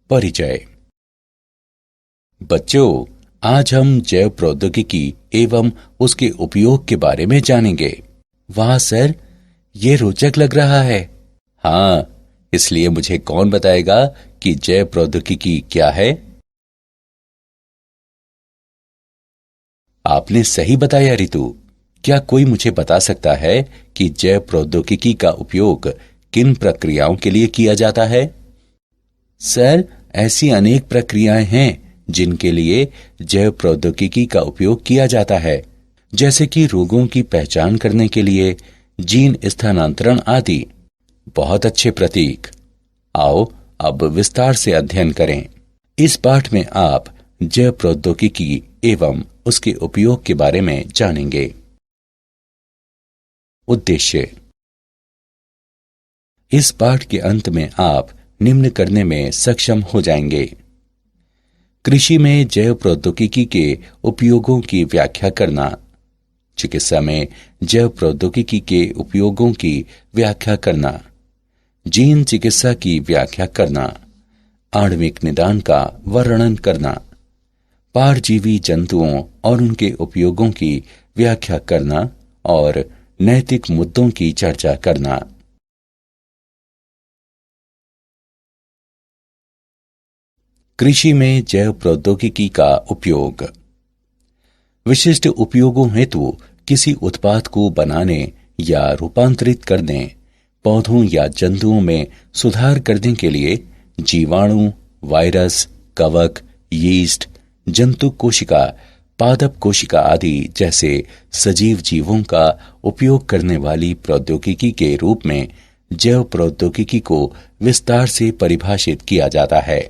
परिचय। बच्चों, आज हम जैव प्रौद्योगिकी एवं उसके उपयोग के बारे में जानेंगे। वाह सर, ये रोचक लग रहा है। हाँ, इसलिए मुझे कौन बताएगा कि जैव प्रौद्योगिकी क्या है? आपने सही बताया रितु। क्या कोई मुझे बता सकता है कि जैव प्रौद्योगिकी का उपयोग किन प्रक्रियाओं के लिए किया जाता है? सर, ऐसी अनेक प्रक्रियाएं हैं जिनके लिए जैव प्रौद्योगिकी का उपयोग किया जाता है, जैसे कि रोगों की पहचान करने के लिए जीन स्थानांतरण आदि। बहुत अच्छे प्रतीक। आओ अब विस्तार से अध्ययन करें। इस पाठ में आप जैव प्रौद्योगिकी एवं उसके उपयोग के बारे में जानेंगे। उद्देश्य। इस पाठ के अंत में आप निम्न करने में सक्षम हो जाएंगे। कृषि में जैव प्रौद्योगिकी के उपयोगों की व्याख्या करना, चिकित्सा में जैव प्रौद्योगिकी के उपयोगों की व्याख्या करना, जीन चिकित्सा की व्याख्या करना, आणविक निदान का वर्णन करना, पारजीवी जंतुओं और उनके उपयोगों की व्याख्या करना और नैतिक मुद्दों की चर्चा करना। कृषि में जैव प्रौद्योगिकी का उपयोग। विशिष्ट उपयोगों हेतु किसी उत्पाद को बनाने या रूपांतरित करने, पौधों या जंतुओं में सुधार करने के लिए जीवाणु, वायरस, कवक, यीस्ट, जंतु कोशिका, पादप कोशिका आदि जैसे सजीव जीवों का उपयोग करने वाली प्रौद्योगिकी के रूप में जैव प्रौद्योगिकी को विस्तार से परिभाषित किया जाता है।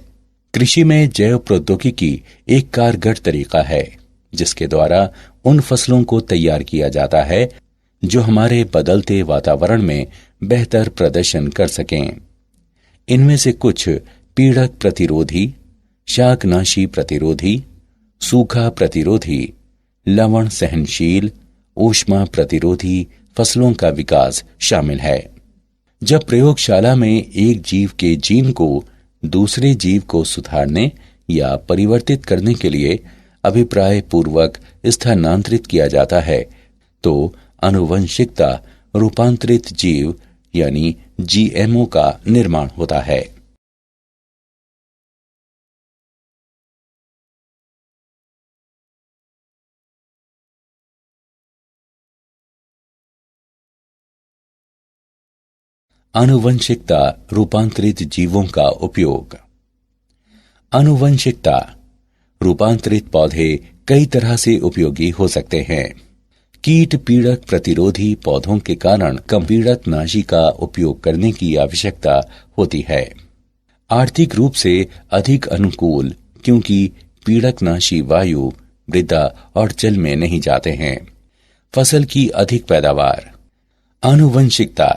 कृषि में जैव प्रौद्योगिकी एक कारगर तरीका है जिसके द्वारा उन फसलों को तैयार किया जाता है जो हमारे बदलते वातावरण में बेहतर प्रदर्शन कर सकें। इनमें से कुछ पीड़क प्रतिरोधी, शाकनाशी प्रतिरोधी, सूखा प्रतिरोधी, लवण सहनशील, ऊष्मा प्रतिरोधी फसलों का विकास शामिल है। जब प्रयोगशाला में एक जीव के जीन को दूसरे जीव को सुधारने या परिवर्तित करने के लिए अभिप्राय पूर्वक स्थानांतरित किया जाता है तो आनुवंशिकता रूपांतरित जीव यानी जीएमओ का निर्माण होता है। आनुवंशिकता रूपांतरित जीवों का उपयोग। आनुवंशिकता रूपांतरित पौधे कई तरह से उपयोगी हो सकते हैं। कीट पीड़क प्रतिरोधी पौधों के कारण कम पीड़कनाशी का उपयोग करने की आवश्यकता होती है। आर्थिक रूप से अधिक अनुकूल, क्योंकि पीड़कनाशी वायु, मृदा और जल में नहीं जाते हैं। फसल की अधिक पैदावार। आनुवंशिकता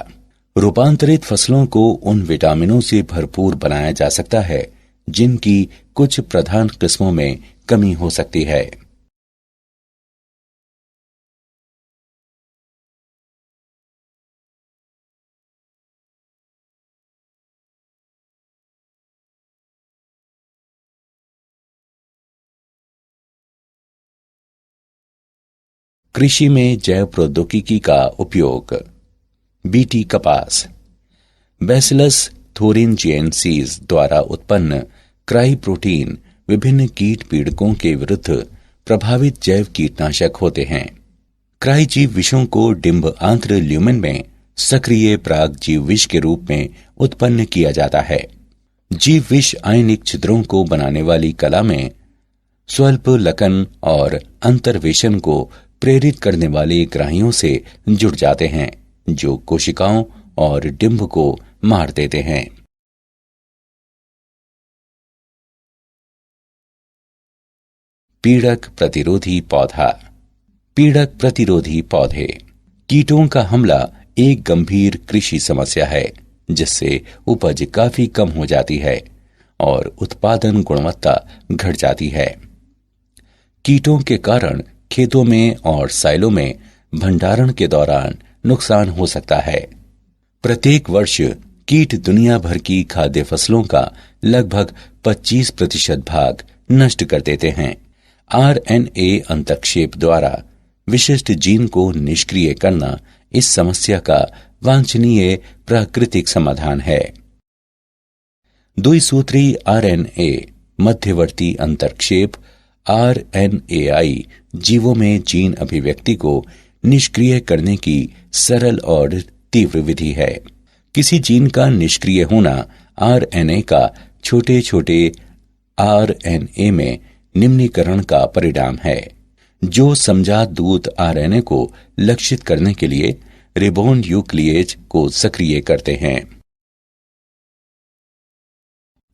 रूपांतरित फसलों को उन विटामिनों से भरपूर बनाया जा सकता है जिनकी कुछ प्रधान किस्मों में कमी हो सकती है। कृषि में जैव प्रौद्योगिकी का उपयोग। बीटी कपास। बैसिलस थोरिनजिएंसिस द्वारा उत्पन्न क्राई प्रोटीन विभिन्न कीट पीड़कों के विरुद्ध प्रभावित जैव कीटनाशक होते हैं। क्राई जीव विषों को डिंब आंत्र ल्यूमेन में सक्रिय प्राग जीव विष के रूप में उत्पन्न किया जाता है। जीव विष आयनिक छिद्रों को बनाने वाली कला में स्वल्प लकन और अंतर्वेशन को प्रेरित करने वाले ग्राहियों से जुड़ जाते हैं जो कोशिकाओं और डिंब को मार देते हैं। पीड़क प्रतिरोधी पौधा। पीड़क प्रतिरोधी पौधे। कीटों का हमला एक गंभीर कृषि समस्या है जिससे उपज काफी कम हो जाती है और उत्पादन गुणवत्ता घट जाती है। कीटों के कारण खेतों में और साइलों में भंडारण के दौरान नुकसान हो सकता है। प्रत्येक वर्ष कीट दुनिया भर की खाद्य फसलों का लगभग 25% भाग नष्ट कर देते हैं। आरएनए अंतक्षेप द्वारा विशिष्ट जीन को निष्क्रिय करना इस समस्या का वांछनीय प्राकृतिक समाधान है। द्विसूत्री आरएनए मध्यवर्ती अंतर्क्षेप आरएनएआई जीवों में जीन अभिव्यक्ति को निष्क्रिय करने की सरल और तीव्र विधि है। किसी जीन का निष्क्रिय होना आरएनए का छोटे छोटे आरएनए में निम्नीकरण का परिणाम है, जो समजात दूत आरएनए को लक्षित करने के लिए रिबोन न्यूक्लिएज को सक्रिय करते हैं।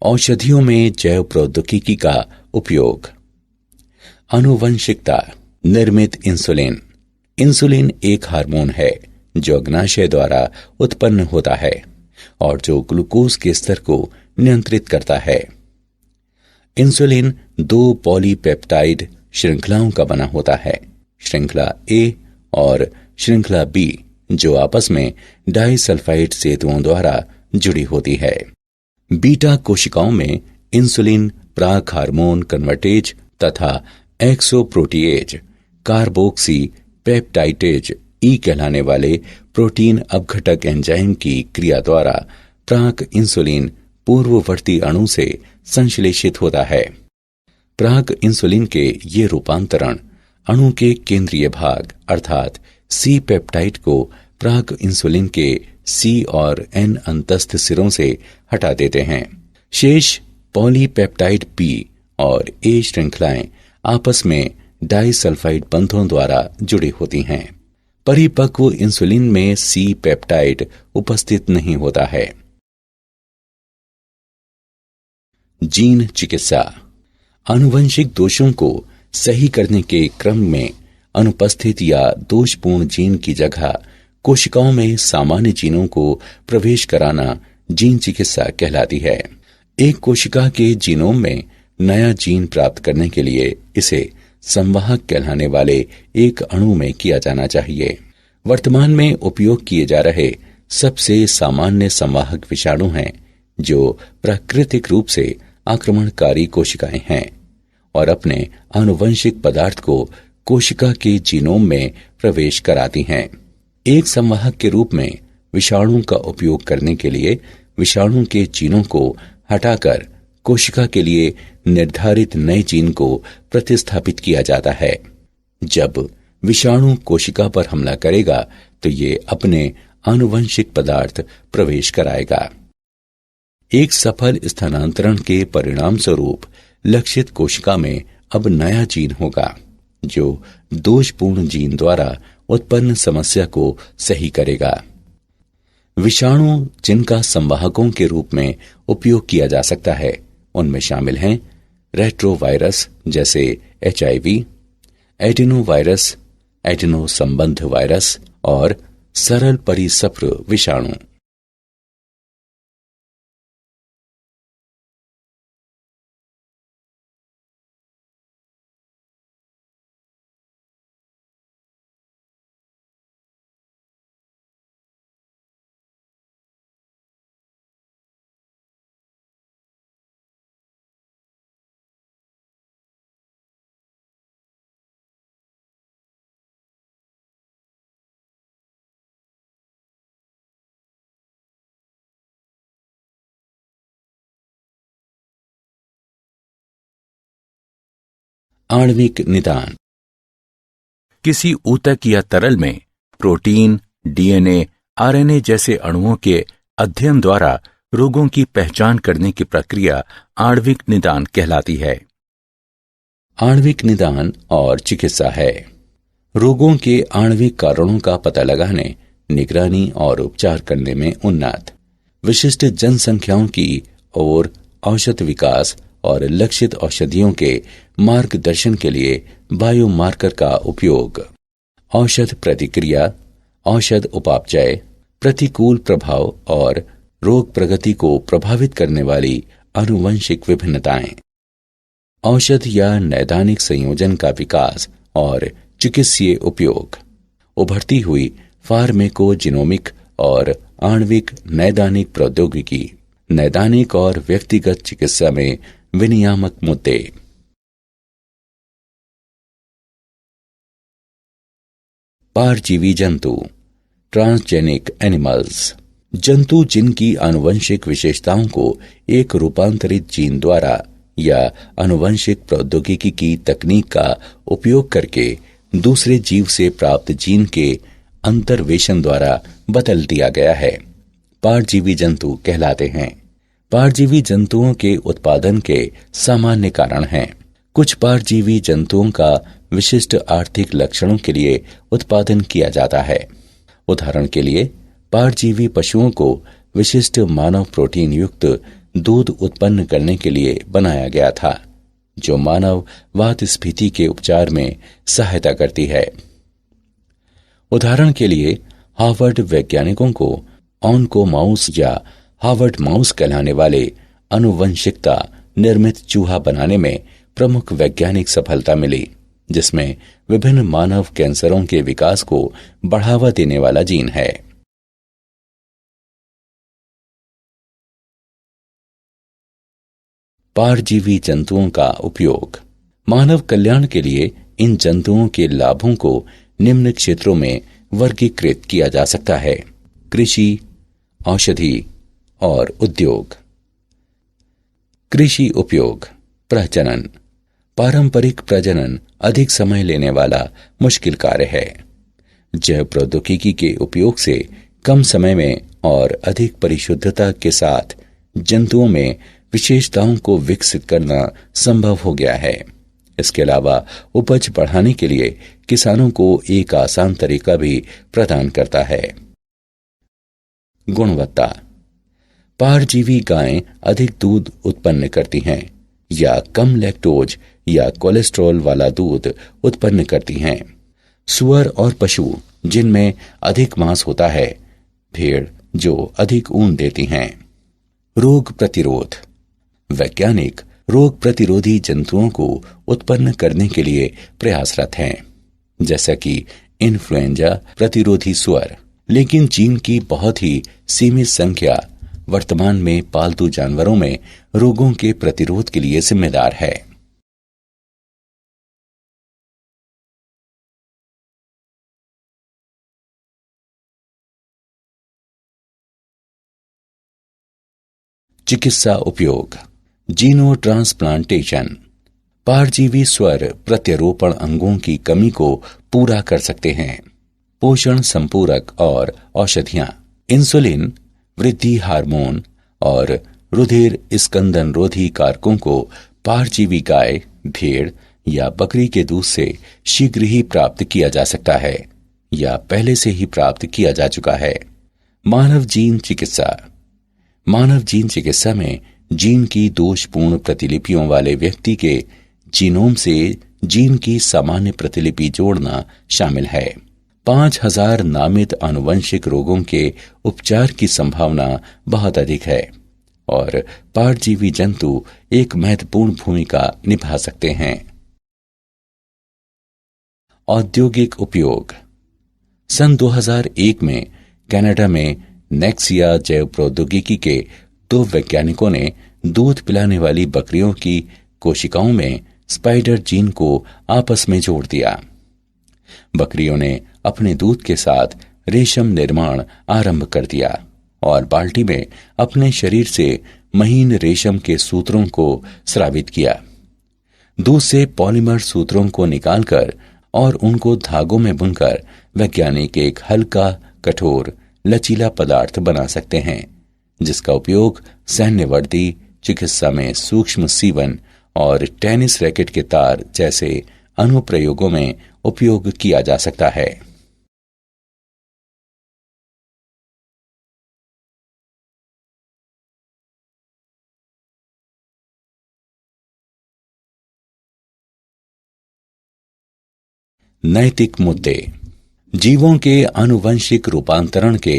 औषधियों में जैव प्रौद्योगिकी का उपयोग। आनुवंशिकता निर्मित इंसुलिन। इंसुलिन एक हार्मोन है जो अग्नाशय द्वारा उत्पन्न होता है और जो ग्लूकोज के स्तर को नियंत्रित करता है। इंसुलिन 2 पॉलीपेप्टाइड श्रृंखलाओं का बना होता है, श्रृंखला ए और श्रृंखला बी, जो आपस में डाइसल्फाइड सेतुओं द्वारा जुड़ी होती है। बीटा कोशिकाओं में इंसुलिन प्राक हार्मोन कन्वर्टेज तथा एक्सोप्रोटीएज कार्बोक्सी पेप्टाइडेज ई कहलाने वाले प्रोटीन अपघटक एंजाइम की क्रिया द्वारा प्राक इंसुलिन पूर्ववर्ती अणु से संश्लेषित होता है। प्राक इंसुलिन के ये रूपांतरण अणु के केंद्रीय भाग अर्थात सी पेप्टाइड को प्राक इंसुलिन के सी और एन अंतस्थ सिरों से हटा देते हैं। शेष पॉलीपेप्टाइड बी और ए श्रृंखलाएं आपस में डाइसल्फाइड बंधों द्वारा जुड़ी होती हैं। परिपक्व इंसुलिन में सी पेप्टाइड उपस्थित नहीं होता है। जीन चिकित्सा। आनुवंशिक दोषों को सही करने के क्रम में अनुपस्थित या दोषपूर्ण जीन की जगह कोशिकाओं में सामान्य जीनों को प्रवेश कराना जीन चिकित्सा कहलाती है। एक कोशिका के जीनोम में नया जीन प्राप्त करने के लिए इसे संवाहक कहलाने वाले एक अणु में किया जाना चाहिए। वर्तमान में उपयोग किए जा रहे सबसे सामान्य संवाहक विषाणु हैं, जो प्राकृतिक रूप से आक्रमणकारी कोशिकाएं हैं और अपने आनुवंशिक पदार्थ को कोशिका के जीनोम में प्रवेश कराती हैं। एक संवाहक के रूप में विषाणु का उपयोग करने के लिए विषाणु के जीनों को हटाकर कोशिका के लिए निर्धारित नए जीन को प्रतिस्थापित किया जाता है। जब विषाणु कोशिका पर हमला करेगा तो ये अपने आनुवंशिक पदार्थ प्रवेश कराएगा। एक सफल स्थानांतरण के परिणाम स्वरूप लक्षित कोशिका में अब नया जीन होगा, जो दोषपूर्ण जीन द्वारा उत्पन्न समस्या को सही करेगा। विषाणु जिनका संवाहकों के रूप में उपयोग किया जा सकता है उनमें शामिल हैं रेट्रोवायरस जैसे HIV, एडिनोवायरस, एडिनो संबंध वायरस और सरल परिसप्र विषाणु। आणविक निदान। किसी ऊतक या तरल में प्रोटीन, DNA, RNA जैसे अणुओं के अध्ययन द्वारा रोगों की पहचान करने की प्रक्रिया आणविक निदान कहलाती है। आणविक निदान और चिकित्सा है रोगों के आणविक कारणों का पता लगाने, निगरानी और उपचार करने में उन्नत विशिष्ट जनसंख्याओं की ओर औषध विकास और लक्षित औषधियों के मार्गदर्शन के लिए बायोमार्कर का उपयोग। औषध प्रतिक्रिया, औषध उपापचय, प्रतिकूल प्रभाव और रोग प्रगति को प्रभावित करने वाली आनुवंशिक विभिन्नताएं। औषध या नैदानिक संयोजन का विकास और चिकित्सीय उपयोग। उभरती हुई फार्मेकोजिनोमिक और आणविक नैदानिक प्रौद्योगिकी, नैदानिक और व्यक्तिगत चिकित्सा में विनियामक मुद्दे। पारजीवी जंतु, ट्रांसजेनिक एनिमल्स, जंतु जिनकी आनुवंशिक विशेषताओं को एक रूपांतरित जीन द्वारा या आनुवंशिक प्रौद्योगिकी की तकनीक का उपयोग करके दूसरे जीव से प्राप्त जीन के अंतर्वेशन द्वारा बदल दिया गया है, पारजीवी जंतु कहलाते हैं। पारजीवी जंतुओं के उत्पादन के सामान्य कारण हैं। कुछ पारजीवी जंतुओं का विशिष्ट आर्थिक लक्षणों के लिए उत्पादन किया जाता है। उदाहरण के लिए, पारजीवी पशुओं को विशिष्ट मानव प्रोटीन युक्त दूध उत्पन्न करने के लिए बनाया गया था, जो मानव वातस्फीति के उपचार में सहायता करती है। उदाहरण के लिए, हार्वर्ड वैज्ञानिकों को ऑन्कोमाउस या हार्वर्ड माउस कहलाने वाले आनुवंशिकता निर्मित चूहा बनाने में प्रमुख वैज्ञानिक सफलता मिली, जिसमें विभिन्न मानव कैंसरों के विकास को बढ़ावा देने वाला जीन है। पारजीवी जंतुओं का उपयोग। मानव कल्याण के लिए इन जंतुओं के लाभों को निम्न क्षेत्रों में वर्गीकृत किया जा सकता है: कृषि, औषधि और उद्योग। कृषि उपयोग। प्रजनन। पारंपरिक प्रजनन अधिक समय लेने वाला मुश्किल कार्य है। जैव प्रौद्योगिकी के उपयोग से कम समय में और अधिक परिशुद्धता के साथ जंतुओं में विशेषताओं को विकसित करना संभव हो गया है। इसके अलावा उपज बढ़ाने के लिए किसानों को एक आसान तरीका भी प्रदान करता है। गुणवत्ता। पारजीवी गायें अधिक दूध उत्पन्न करती हैं या कम लैक्टोज या कोलेस्ट्रॉल वाला दूध उत्पन्न करती हैं। सुअर और पशु जिनमें अधिक मांस होता है, भेड़ जो अधिक ऊन देती हैं। रोग प्रतिरोध। वैज्ञानिक रोग प्रतिरोधी जंतुओं को उत्पन्न करने के लिए प्रयासरत हैं, जैसा कि इन्फ्लुएंजा प्रतिरोधी सुअर, लेकिन जीन की बहुत ही सीमित संख्या वर्तमान में पालतू जानवरों में रोगों के प्रतिरोध के लिए जिम्मेदार है। चिकित्सा उपयोग। जीनो ट्रांसप्लांटेशन। पारजीवी स्वर प्रत्यारोपण अंगों की कमी को पूरा कर सकते हैं। पोषण संपूरक और औषधियां। इंसुलिन, वृद्धि हार्मोन और रुधिर स्कंदन रोधी कारकों को पारजीवी गाय, भेड़ या बकरी के दूध से शीघ्र ही प्राप्त किया जा सकता है या पहले से ही प्राप्त किया जा चुका है। मानव जीन चिकित्सा। मानव जीन चिकित्सा में जीन की दोषपूर्ण प्रतिलिपियों वाले व्यक्ति के जीनोम से जीन की सामान्य प्रतिलिपि जोड़ना शामिल है। 5000 नामित आनुवंशिक रोगों के उपचार की संभावना बहुत अधिक है और पारजीवी जंतु एक महत्वपूर्ण भूमिका निभा सकते हैं। औद्योगिक उपयोग। सन 2001 में कनाडा में नेक्सिया जैव प्रौद्योगिकी के 2 वैज्ञानिकों ने दूध पिलाने वाली बकरियों की कोशिकाओं में स्पाइडर जीन को आपस में जोड़ दिया। बकरियों ने अपने दूध के साथ रेशम निर्माण आरंभ कर दिया और बाल्टी में अपने शरीर से महीन रेशम के सूत्रों को स्रावित किया। दूध से पॉलीमर सूत्रों को निकालकर और उनको धागों में बुनकर वैज्ञानिक एक हल्का, कठोर, लचीला पदार्थ बना सकते हैं, जिसका उपयोग सैन्य वर्दी, चिकित्सा में सूक्ष्म सीवन और टेनिस रैकेट के तार जैसे अनुप्रयोगों में उपयोग किया जा सकता है। नैतिक मुद्दे। जीवों के आनुवंशिक रूपांतरण के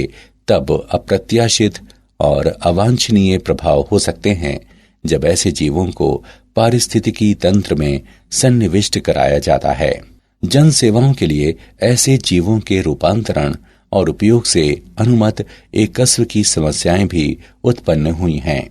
तब अप्रत्याशित और अवांछनीय प्रभाव हो सकते हैं जब ऐसे जीवों को पारिस्थितिकी तंत्र में सन्निविष्ट कराया जाता है। जन सेवाओं के लिए ऐसे जीवों के रूपांतरण और उपयोग से अनुमत एकस्व की समस्याएं भी उत्पन्न हुई हैं।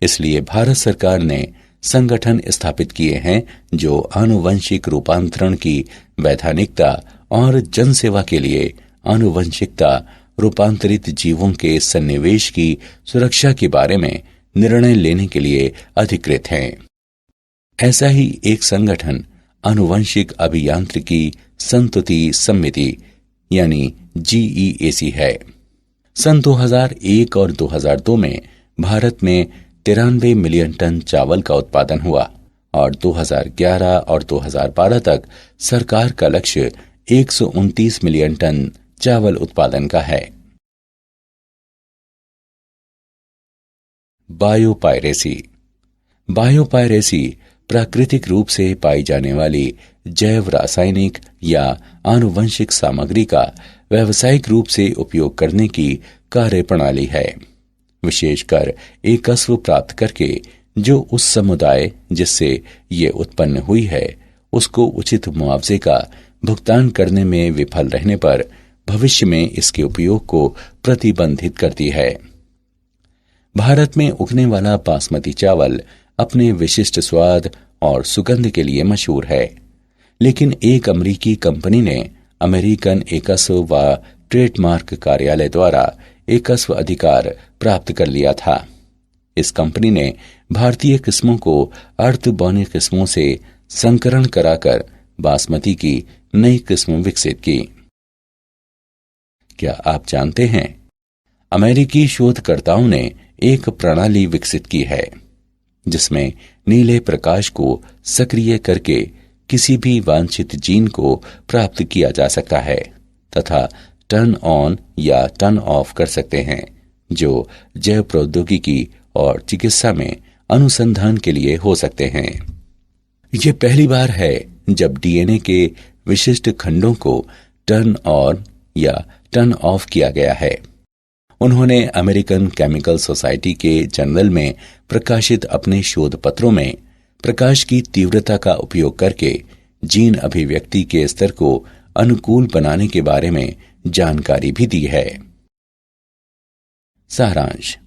इसलिए भारत सरकार ने संगठन स्थापित किए हैं जो आनुवंशिक रूपांतरण की वैधानिकता और जनसेवा के लिए आनुवंशिकता रूपांतरित जीवों के सन्निवेश की सुरक्षा के बारे में निर्णय लेने के लिए अधिकृत हैं। ऐसा ही एक संगठन आनुवंशिक अभियांत्रिकी संतुति समिति यानी GEAC है। सन 2001 और 2002 में भारत में 93 मिलियन टन चावल का उत्पादन हुआ और 2011 और 2012 तक सरकार का लक्ष्य 129 मिलियन टन चावल उत्पादन का है। बायोपायरेसी प्राकृतिक रूप से पाई जाने वाली जैव रासायनिक या आनुवंशिक सामग्री का व्यावसायिक रूप से उपयोग करने की कार्यप्रणाली है, विशेषकर एकस्व प्राप्त करके जो उस समुदाय जिससे ये उत्पन्न हुई है उसको उचित मुआवजे का भुगतान करने में विफल रहने पर भविष्य में इसके उपयोग को प्रतिबंधित करती है। भारत में उगने वाला बासमती चावल अपने विशिष्ट स्वाद और सुगंध के लिए मशहूर है, लेकिन एक अमेरिकी कंपनी ने अमेरिकन एकस्व व ट्रेडमार्क कार्यालय द्वारा एकस्व अधिकार प्राप्त कर लिया था। इस कंपनी ने भारतीय किस्मों को अर्धबौनी किस्मों से संकरण कराकर बासमती की नई किस्म विकसित की। क्या आप जानते हैं, अमेरिकी शोधकर्ताओं ने एक प्रणाली विकसित की है जिसमें नीले प्रकाश को सक्रिय करके किसी भी वांछित जीन को प्राप्त किया जा सकता है तथा टर्न ऑन या टर्न ऑफ कर सकते हैं, जो जैव प्रौद्योगिकी और चिकित्सा में अनुसंधान के लिए हो सकते हैं। यह पहली बार है जब डीएनए के विशिष्ट खंडों को टर्न ऑन या टर्न ऑफ किया गया है। उन्होंने अमेरिकन केमिकल सोसाइटी के जर्नल में प्रकाशित अपने शोध पत्रों में प्रकाश की तीव्रता का उपयोग करके जीन अभिव्यक्ति के स्तर को अनुकूल बनाने के बारे में जानकारी भी दी है। सारांश।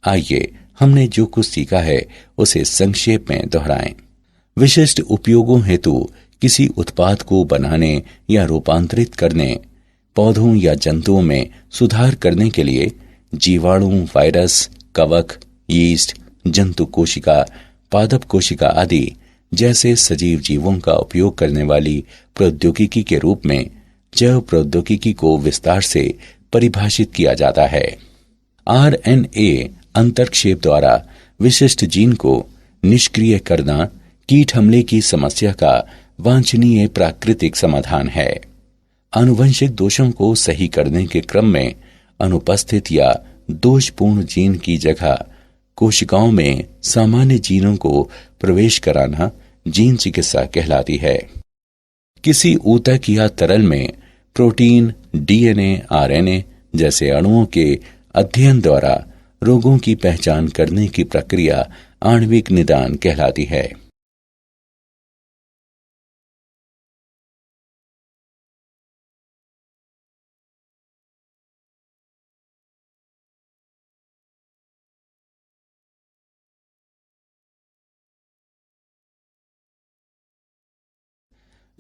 आइए हमने जो कुछ सीखा है उसे संक्षेप में दोहराएं। विशिष्ट उपयोगों हेतु किसी उत्पाद को बनाने या रूपांतरित करने, पौधों या जंतुओं में सुधार करने के लिए जीवाणु, वायरस, कवक, यीस्ट, जंतु कोशिका, पादप कोशिका आदि जैसे सजीव जीवों का उपयोग करने वाली प्रौद्योगिकी के रूप में जैव प्रौद्योगिकी को विस्तार से परिभाषित किया जाता है। RNA अंतर्क्षेप द्वारा विशिष्ट जीन को निष्क्रिय करना कीट हमले की समस्या का वांछनीय प्राकृतिक समाधान है। आनुवंशिक दोषों को सही करने के क्रम में अनुपस्थित या दोषपूर्ण जीन की जगह कोशिकाओं में सामान्य जीनों को प्रवेश कराना जीन चिकित्सा कहलाती है। किसी ऊतक या तरल में प्रोटीन, DNA, RNA जैसे अणुओं के अध्ययन द्वारा रोगों की पहचान करने की प्रक्रिया आणविक निदान कहलाती है।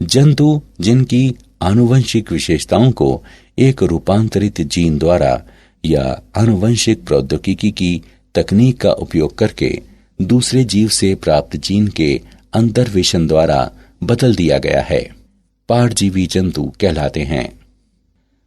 जंतु जिनकी आनुवंशिक विशेषताओं को एक रूपांतरित जीन द्वारा या आनुवंशिक प्रौद्योगिकी की तकनीक का उपयोग करके दूसरे जीव से प्राप्त जीन के अंतर्वेशन द्वारा बदल दिया गया है, पारजीवी जंतु कहलाते हैं।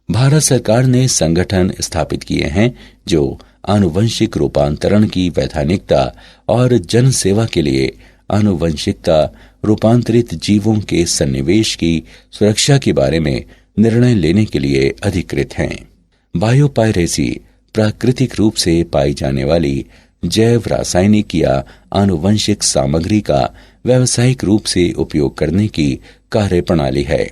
भारत सरकार ने संगठन स्थापित किए हैं जो आनुवंशिक रूपांतरण की वैधानिकता और जन सेवा के लिए आनुवंशिकता रूपांतरित जीवों के सन्निवेश की सुरक्षा के बारे में निर्णय लेने के लिए अधिकृत हैं। बायोपायरेसी प्राकृतिक रूप से पाई जाने वाली जैव रासायनिक या आनुवंशिक सामग्री का व्यावसायिक रूप से उपयोग करने की कार्यप्रणाली है,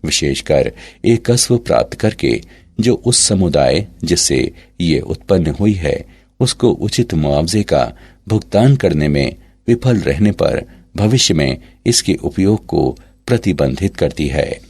विशेषकर एकस्व प्राप्त करके जो उस समुदाय जिससे ये उत्पन्न हुई है उसको उचित मुआवजे का भुगतान करने में विफल रहने पर भविष्य में इसके उपयोग को प्रतिबंधित करती है।